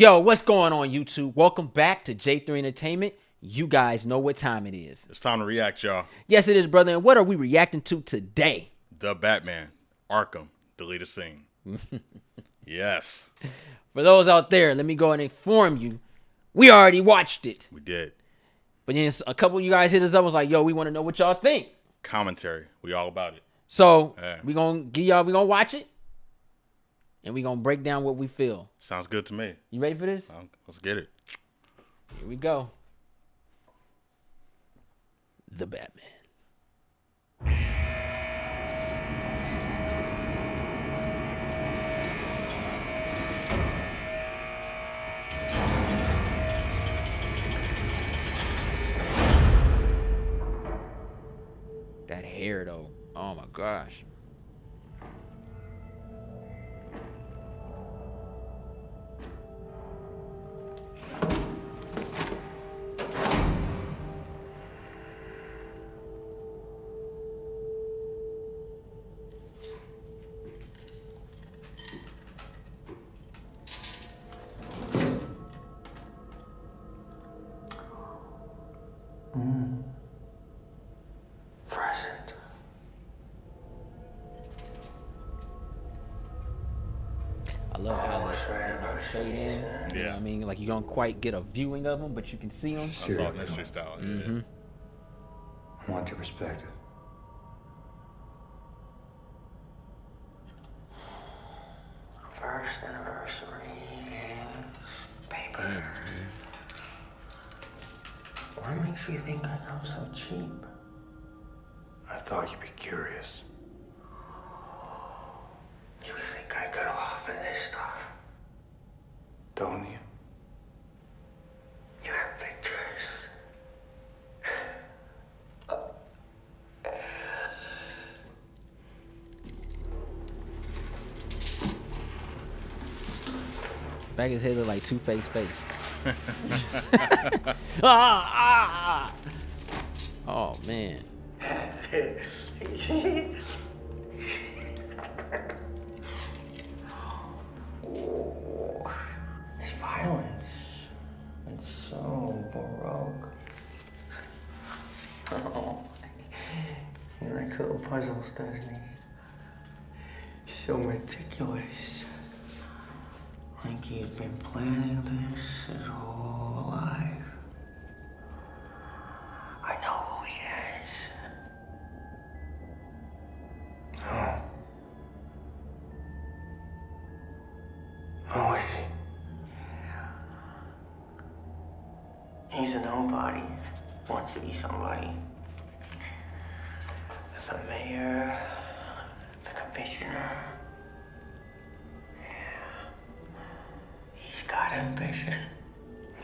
Yo, what's going on, YouTube? Welcome back to J3 Entertainment. You guys know what time it is. It's time to react, y'all. Yes, it is, brother. And what are we reacting to today? The Batman, Arkham, deleted scene. Yes. For those out there, let me go and inform you. We already watched it. We did. But then a couple of you guys hit us up and was like, yo, we want to know what y'all think. Commentary. We all about it. So we gonna watch it. And we gonna break down what we feel. Sounds good to me. You ready for this? Let's get it. Here we go. The Batman. That hair, though. Oh my gosh. Present. I love how they fade in. You know Yeah. what I mean? Like you don't quite get a viewing of them, but you can see them. That's all mystery style. Mm-hmm. I want your perspective. First anniversary. Paper. What makes you think I come so cheap? I thought you'd be curious. You think I could offer this stuff? Don't you? You have pictures. Back his head look like Two-Face face. Ah. Oh man. It's violence. It's so baroque. Oh, he likes little puzzles, doesn't he? So meticulous. Like he's been planning this his whole life. I know who he is. Oh. Who is he? He's a nobody. Wants to be somebody. The mayor, the commissioner. He's got ambition.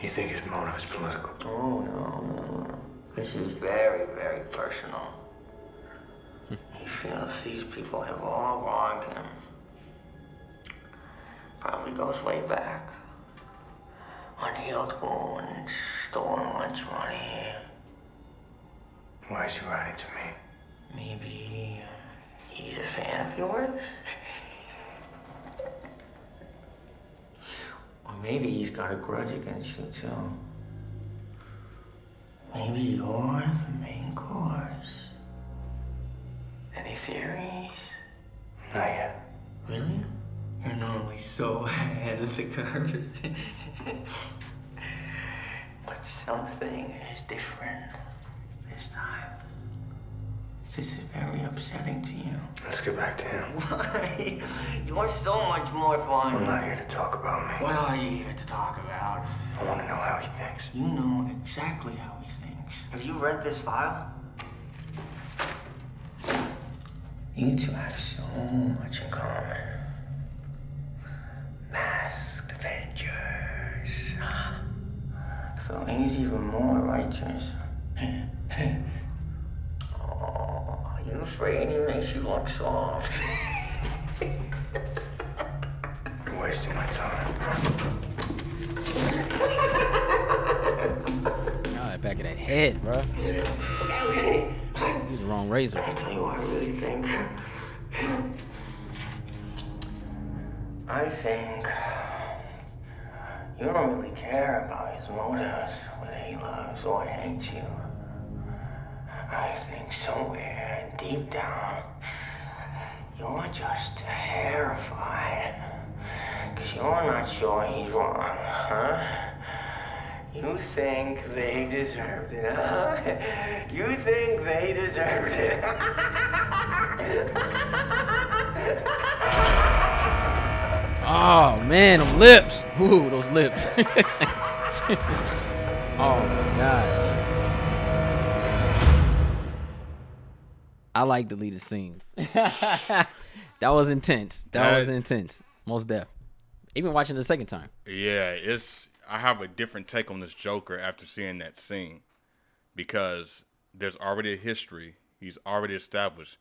You think his motive is political? Oh, no. This is very, very personal. He feels these people have all wronged him. Probably goes way back. Unhealed wounds, stolen lunch money. Why is he writing to me? Maybe he's a fan of yours? Or maybe he's got a grudge against you, too. Maybe you're the main course. Any theories? Not yet. Really? You're normally so ahead of the curve. But something is different this time. This is very upsetting to you. Let's get back to him. Why? You're so much more fun. I'm not here to talk about me. What are you here to talk about? I want to know how he thinks. You know exactly how he thinks. Have you read this file? You two have so much in common. Masked Avengers. So he's even more righteous. Oh, are you afraid he makes you look soft? You're wasting my time. Now that back of that head, bro. Use the wrong razor. I'll tell you what I really think. I think You don't really care about his motives, whether he loves or hates you. I think somewhere deep down, you're just terrified. Because you're not sure he's wrong, huh? You think they deserved it, huh? You think they deserved it. Oh man, them lips. Ooh, those lips. Oh my gosh. I like deleted scenes. That was intense. That was intense. Most def. Even watching it the second time. Yeah, I have a different take on this Joker after seeing that scene, because there's already a history. He's already established,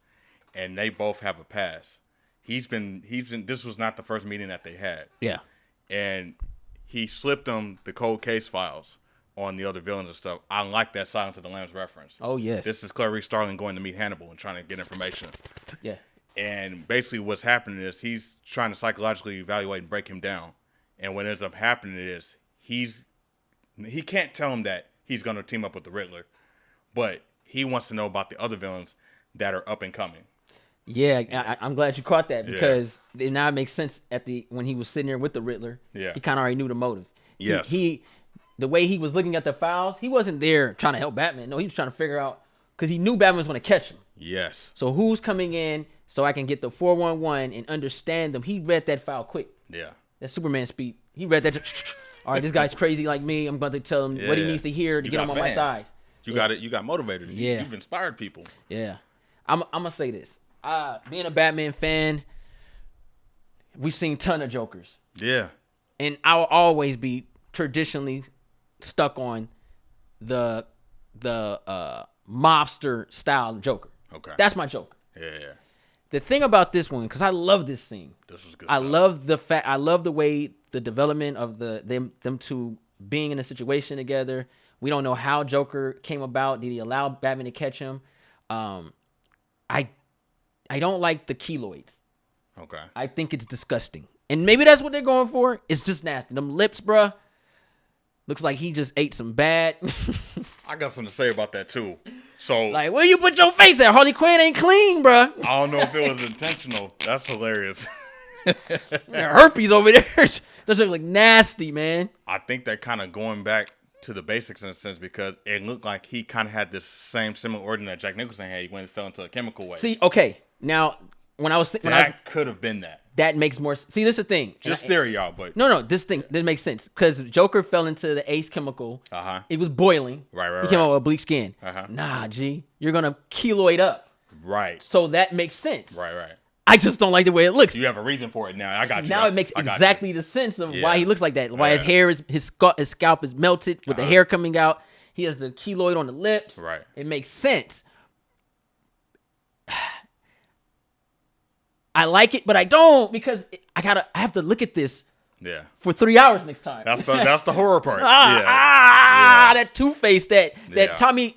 and they both have a past. This was not the first meeting that they had. Yeah. And he slipped them the cold case files on the other villains and stuff. I like that Silence of the Lambs reference. Oh, yes. This is Clarice Starling going to meet Hannibal and trying to get information. Yeah. And basically what's happening is he's trying to psychologically evaluate and break him down. And what ends up happening is he can't tell him that he's going to team up with the Riddler, but he wants to know about the other villains that are up and coming. Yeah, I'm glad you caught that, because it now makes sense when he was sitting there with the Riddler. Yeah. He kind of already knew the motive. Yes. The way he was looking at the files, he wasn't there trying to help Batman. No, he was trying to figure out, because he knew Batman was going to catch him. Yes. So who's coming in so I can get the 411 and understand them? He read that file quick. Yeah. That Superman speed. He read that. All right, this guy's crazy like me. I'm going to tell him what he needs to hear to get him on my side. You got it. You got motivators. Yeah. You've inspired people. Yeah. I'm going to say this. Being a Batman fan, we've seen a ton of Jokers. Yeah. And I'll always be traditionally stuck on the mobster style Joker. Okay. That's my Joker. Yeah. The thing about this one, because I love this scene. This was good. I love the way the development of them two being in a situation together. We don't know how Joker came about. Did he allow Batman to catch him? I don't like the keloids. Okay. I think it's disgusting. And maybe that's what they're going for. It's just nasty. Them lips, bruh. Looks like he just ate some bad. I got something to say about that too. So, like, where you put your face at? Harley Quinn ain't clean, bruh. I don't know if it was intentional. That's hilarious. Herpes over there. Those look like nasty, man. I think they're kind of going back to the basics in a sense, because it looked like he kind of had this similar origin that Jack Nicholson had when he fell into a chemical waste. See, okay. Now, that could have been that. That makes more sense. See, this is the thing. Just theory, y'all, but... No, this makes sense. Because Joker fell into the Ace chemical. Uh-huh. It was boiling. Right. He came out with bleach skin. Uh-huh. Nah, G. You're going to keloid up. Right. So that makes sense. Right. I just don't like the way it looks. You have a reason for it now. I got you. Now it makes exactly the sense of why he looks like that. Why his hair his scalp is melted with the hair coming out. He has the keloid on the lips. Right. It makes sense. I like it, but I don't, because I have to look at this for 3 hours next time. That's the horror part. That Two-Face, that Tommy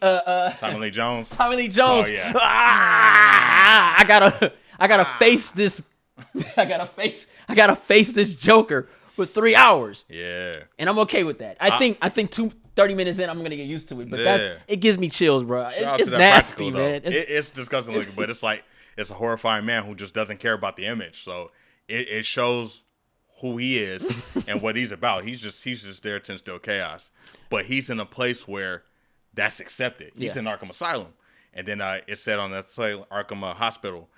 Lee Jones. Tommy Lee Jones. Oh, yeah. I gotta face this. I gotta face this Joker for 3 hours. Yeah. And I'm okay with that. I think 30 minutes in, I'm gonna get used to it. But it gives me chills, bro. It's nasty, man. It's disgusting looking, but it's like it's a horrifying man who just doesn't care about the image. So it shows who he is and what he's about. He's just there to instill chaos. But he's in a place where that's accepted. He's in Arkham Asylum. And then it said on the Arkham Hospital,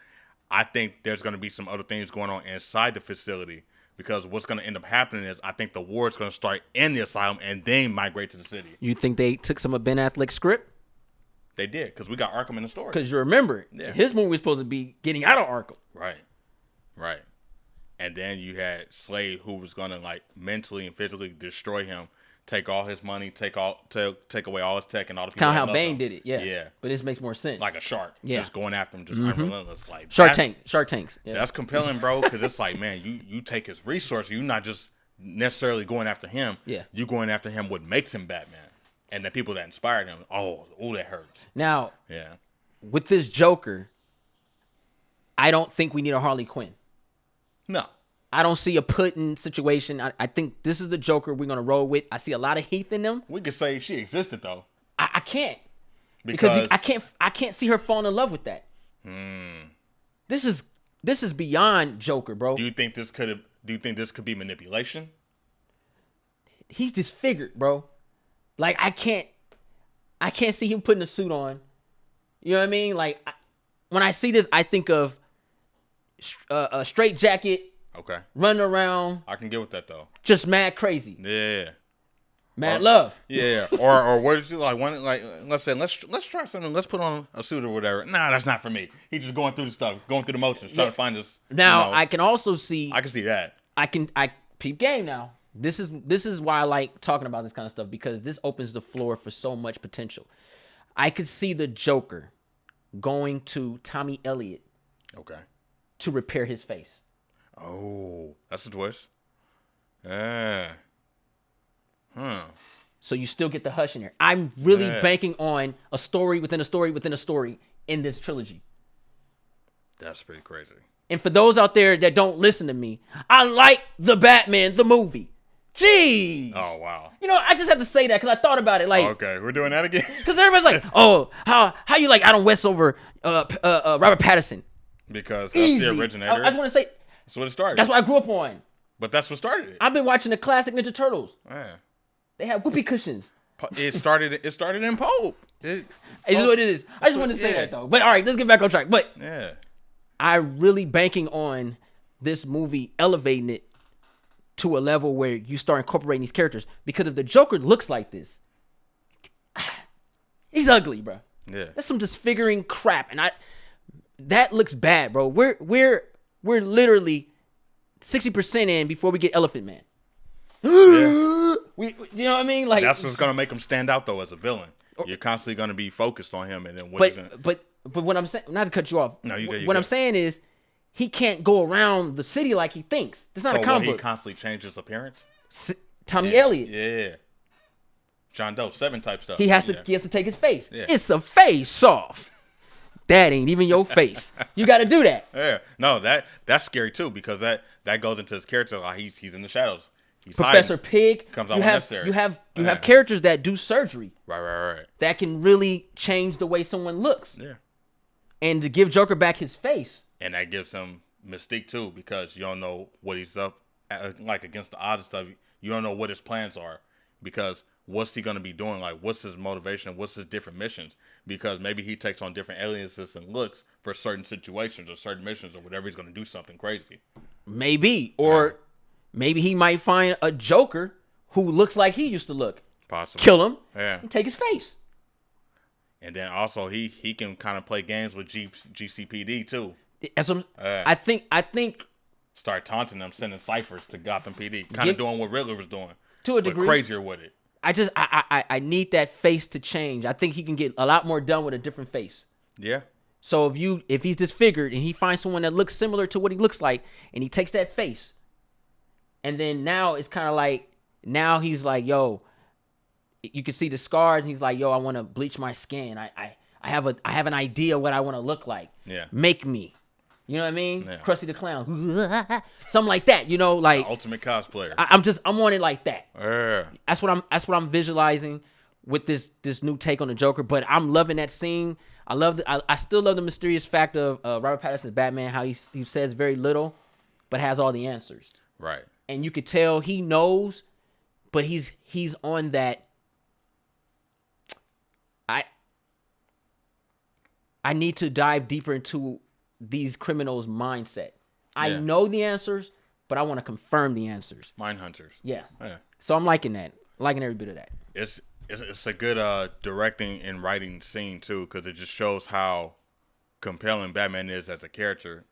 I think there's going to be some other things going on inside the facility, because what's going to end up happening is I think the war's going to start in the asylum and then migrate to the city. You think they took some of Ben Affleck's script? They did, because we got Arkham in the story. Because you remember, his movie was supposed to be getting out of Arkham. Right. And then you had Slade, who was going to like mentally and physically destroy him, take all his money, take away all his tech and all the people. Kind of how Bane did it, yeah. But this makes more sense. Like a shark, just going after him, just relentless. Like Shark Tanks. Yeah. That's compelling, bro, because it's like, man, you take his resources. You're not just necessarily going after him. Yeah. You going after him what makes him Batman, and the people that inspired him. Oh, that hurts. Now, with this Joker, I don't think we need a Harley Quinn. No. I don't see a put-in situation. I think this is the Joker we're gonna roll with. I see a lot of Heath in them. We could say she existed though. I can't because I can't see her falling in love with that. This is beyond Joker, bro. Do you think this could be manipulation? He's disfigured, bro. Like I can't see him putting a suit on. You know what I mean? Like when I see this, I think of a straight jacket. Okay. Running around. I can get with that though. Just mad crazy. Yeah. Mad love. Yeah. or what is you like? Let's try something. Let's put on a suit or whatever. Nah, that's not for me. He's just going through the stuff, going through the motions, trying to find this. Now I can also see. I can see that. I peep game now. This is why I like talking about this kind of stuff because this opens the floor for so much potential. I could see the Joker going to Tommy Elliott. Okay. To repair his face. Oh, that's a twist. Yeah. So you still get the Hush in there. I'm really banking on a story within a story within a story in this trilogy. That's pretty crazy. And for those out there that don't listen to me, I like the Batman, the movie. Jeez. Oh, wow. You know, I just have to say that because I thought about it. Like, okay, we're doing that again? Because everybody's like, oh, how you like Adam West over Robert Pattinson? Because that's the originator. I just want to say. That's what it started. That's what I grew up on. But that's what started it. I've been watching the classic Ninja Turtles. Yeah. They have whoopee cushions. It started in Pope. It's what it is. I just wanted to say that though. But all right, let's get back on track. But I'm really banking on this movie elevating it to a level where you start incorporating these characters. Because if the Joker looks like this, he's ugly, bro. Yeah. That's some disfiguring crap, and that looks bad, bro. We're literally 60% in before we get Elephant Man. Yeah. You know what I mean? Like that's what's gonna make him stand out though as a villain. You're constantly gonna be focused on him, and then but what I'm saying, not to cut you off. No, you what I'm saying is he can't go around the city like he thinks. It's not a comic book. He constantly changes appearance. Tommy Elliott. Yeah. John Doe 7 type stuff. He has to take his face. Yeah. It's a face off. That ain't even your face. You got to do that. Yeah. No, that's scary too because that goes into his character. Like he's in the shadows. He's Professor hiding. Pig. Comes out unnecessary. You have characters that do surgery. Right. That can really change the way someone looks. Yeah. And to give Joker back his face. And that gives him mystique too because you don't know what he's up like against the odds and stuff. You don't know what his plans are because what's he going to be doing? Like, what's his motivation? What's his different missions? Because maybe he takes on different aliases and looks for certain situations or certain missions or whatever. He's going to do something crazy. Maybe. Or maybe he might find a Joker who looks like he used to look. Possibly. Kill him. Yeah. And take his face. And then also he can kind of play games with GCPD too. I think. Start taunting them, sending ciphers to Gotham PD. Kind of doing what Riddler was doing. To a degree. But crazier with it. I need that face to change. I think he can get a lot more done with a different face. Yeah. So if he's disfigured and he finds someone that looks similar to what he looks like and he takes that face, and then now it's kind of like now he's like, yo, you can see the scars and he's like, yo, I want to bleach my skin. I have an idea what I want to look like. Yeah. Make me. You know what I mean? Yeah. Krusty the Clown. Something like that, you know, like the ultimate cosplayer. I'm on it like that. Yeah. That's what I'm visualizing with this new take on the Joker, but I'm loving that scene. I still love the mysterious fact of Robert Pattinson's Batman, how he says very little but has all the answers. Right. And you could tell he knows, but he's on that I need to dive deeper into these criminals' mindset. I know the answers, but I want to confirm the answers. Mind hunters. Yeah. So I'm liking that. Liking every bit of that. It's a good directing and writing scene too, because it just shows how compelling Batman is as a character,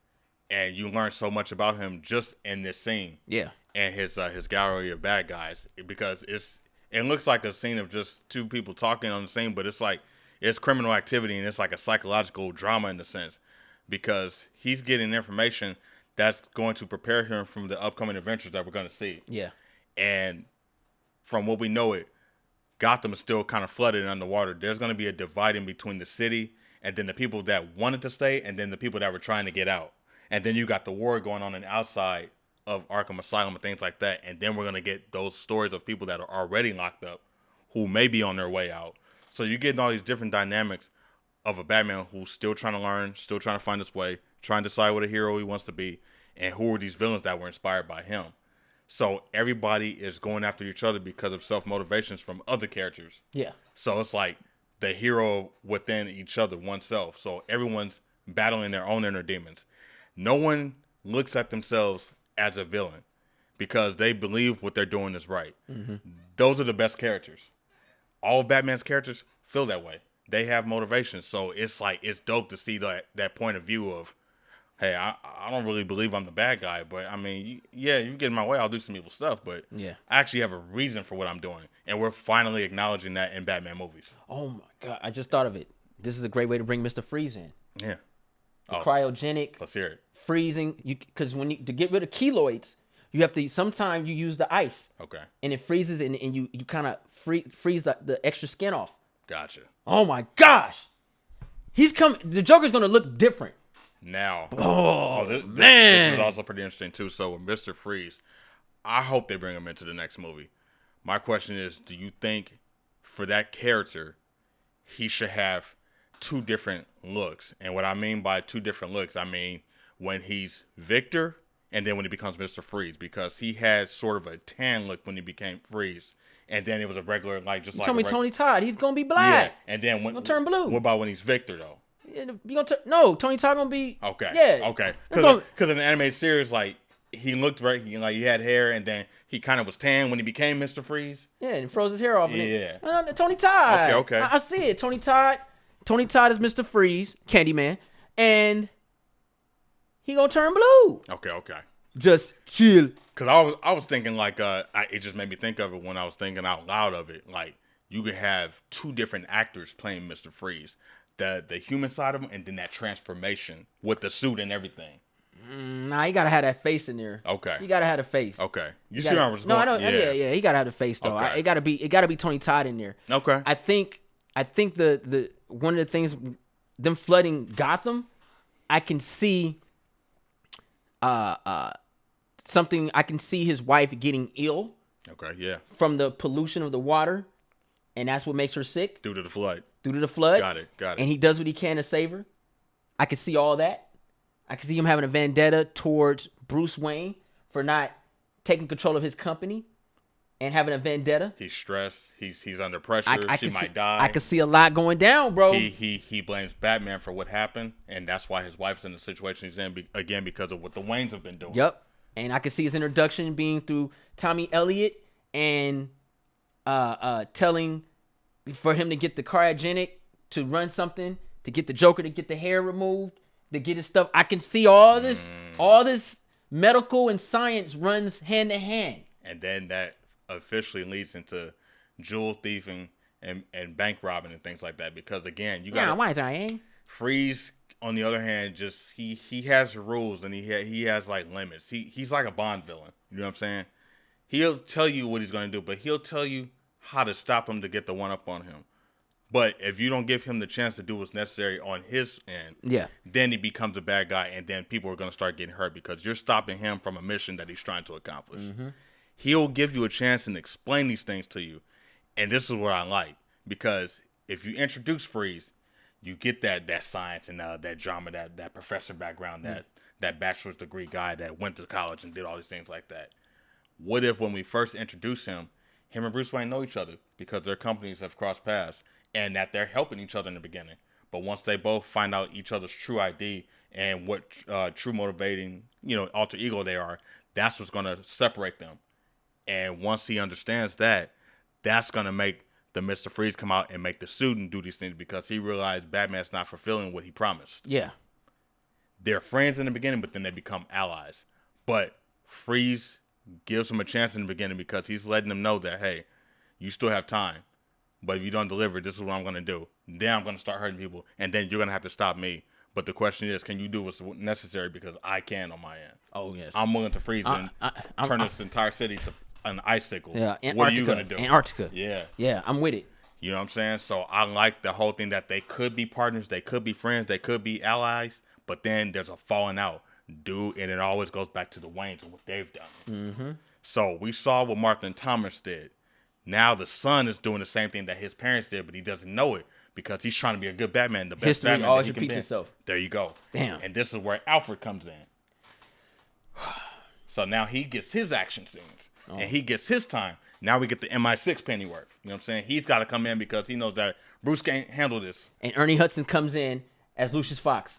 and you learn so much about him just in this scene. Yeah. And his gallery of bad guys, because it looks like a scene of just two people talking on the scene, but it's like it's criminal activity and it's like a psychological drama in a sense, because he's getting information that's going to prepare him from the upcoming adventures that we're going to see. Yeah. And from what we know, Gotham is still kind of flooded and underwater. There's going to be a dividing between the city and then the people that wanted to stay and then the people that were trying to get out. And then you got the war going on the outside of Arkham Asylum and things like that, and then we're gonna get those stories of people that are already locked up, who may be on their way out. So you're getting all these different dynamics of a Batman who's still trying to learn, still trying to find his way, trying to decide what a hero he wants to be, and who are these villains that were inspired by him. So everybody is going after each other because of self-motivations from other characters. Yeah. So it's like the hero within each other, oneself. So everyone's battling their own inner demons. No one looks at themselves as a villain because they believe what they're doing is right. Mm-hmm. Those are the best characters. All of Batman's characters feel that way. They have motivation. So it's like, it's dope to see that point of view of, hey, I don't really believe I'm the bad guy, but I mean, you get in my way, I'll do some evil stuff, but I actually have a reason for what I'm doing. And we're finally acknowledging that in Batman movies. Oh my God, I just thought of it. This is a great way to bring Mr. Freeze in. Yeah. Cryogenic. Let's hear it. Freezing, because to get rid of keloids, you have to, sometimes you use the ice. Okay. And it freezes and you kind of freeze the extra skin off. Gotcha. Oh my gosh. He's coming. The Joker's going to look different. Now, man, this is also pretty interesting too. So with Mr. Freeze, I hope they bring him into the next movie. My question is, do you think for that character, he should have two different looks? And what I mean by two different looks, I mean when he's Victor and then when he becomes Mr. Freeze, because he had sort of a tan look when he became Freeze. And then it was a regular, like, just you like. Told me Tony Todd, he's going to be black. Yeah, and then when. He's going to turn blue. What about when he's Victor, though? No, Tony Todd gonna be okay. Yeah, okay. Because in the animated series, like he looked right, he had hair, and then he kind of was tan when he became Mr. Freeze. Yeah, and froze his hair off. Yeah. Tony Todd. Okay. I see it. Tony Todd is Mr. Freeze, Candyman, and he gonna turn blue. Okay. Just chill. Because I was thinking like it just made me think of it when I was thinking out loud of it. Like you could have two different actors playing Mr. Freeze. The human side of him, and then that transformation with the suit and everything. Nah, you gotta have that face in there. Okay. You gotta have the face. Okay. You see where I was going? No, I know. Yeah. He gotta have the face though. Okay. It gotta be Tony Todd in there. Okay. I think the one of the things, them flooding Gotham, I can see something. I can see his wife getting ill. Okay. Yeah. From the pollution of the water, and that's what makes her sick. Due to the flood. Got it. And he does what he can to save her. I can see all that. I can see him having a vendetta towards Bruce Wayne for not taking control of his company and having a vendetta. He's stressed. He's under pressure. She might die. I can see a lot going down, bro. He blames Batman for what happened, and that's why his wife's in the situation he's in again because of what the Waynes have been doing. Yep. And I can see his introduction being through Tommy Elliott and telling for him to get the cryogenic to run something, to get the Joker to get the hair removed, to get his stuff. I can see all this medical and science runs hand in hand. And then that officially leads into jewel thieving and bank robbing and things like that. Because again, you got why is I Freeze, on the other hand, just he has rules and he has like limits. He's like a Bond villain. You know what I'm saying? He'll tell you what he's gonna do, but he'll tell you how to stop him to get the one up on him. But if you don't give him the chance to do what's necessary on his end, then he becomes a bad guy, and then people are going to start getting hurt because you're stopping him from a mission that he's trying to accomplish. Mm-hmm. He'll give you a chance and explain these things to you. And this is what I like, because if you introduce Freeze, you get that science and that drama, that professor background, that bachelor's degree guy that went to college and did all these things like that. What if when we first introduce him and Bruce Wayne know each other because their companies have crossed paths and that they're helping each other in the beginning. But once they both find out each other's true ID and what true motivating, alter ego they are, that's what's going to separate them. And once he understands that, that's going to make the Mr. Freeze come out and make the student do these things because he realized Batman's not fulfilling what he promised. Yeah. They're friends in the beginning, but then they become allies. But Freeze gives him a chance in the beginning because he's letting them know that, hey, you still have time. But if you don't deliver, this is what I'm going to do. Then I'm going to start hurting people, and then you're going to have to stop me. But the question is, can you do what's necessary? Because I can on my end. Oh, yes. I'm willing to freeze and turn this entire city to an icicle. Yeah, Antarctica, what are you going to do? Antarctica. Yeah. Yeah, I'm with it. You know what I'm saying? So I like the whole thing that they could be partners, they could be friends, they could be allies, but then there's a falling out. dude, and it always goes back to the Waynes and what they've done. Mm-hmm. So we saw what Martha and Thomas did. Now the son is doing the same thing that his parents did, but he doesn't know it because he's trying to be a good Batman, the best History Batman always that he repeats can be. itself. There you go. Damn. And this is where Alfred comes in. So now he gets his action scenes, and he gets his time. Now we get the MI6 Pennyworth. You know what I'm saying? He's got to come in because he knows that Bruce can't handle this. And Ernie Hudson comes in as Lucius Fox.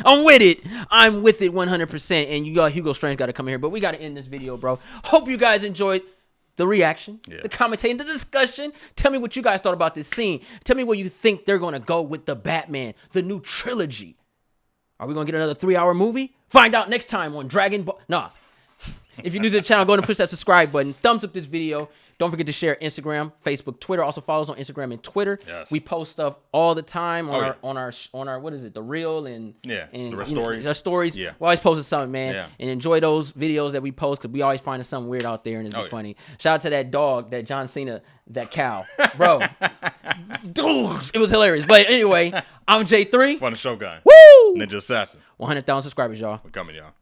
I'm with it. I'm with it 100%. And you got Hugo Strange got to come here. But we got to end this video, bro. Hope you guys enjoyed the reaction, the commentating, the discussion. Tell me what you guys thought about this scene. Tell me where you think they're going to go with the Batman, the new trilogy. Are we going to get another 3-hour movie? Find out next time on Dragon Ball. Nah. If you're new to the channel, go ahead and push that subscribe button. Thumbs up this video. Don't forget to share Instagram, Facebook, Twitter. Also follow us on Instagram and Twitter. Yes. We post stuff all the time on our what is it? The Reel and the stories. The stories. Yeah. We're always posting something, man. Yeah. And enjoy those videos that we post because we always find something weird out there and it's funny. Shout out to that dog, that John Cena, that cow, bro. Dude, it was hilarious. But anyway, I'm J3. Fun Shogun. Woo! Ninja Assassin. 100,000 subscribers, y'all. We're coming, y'all.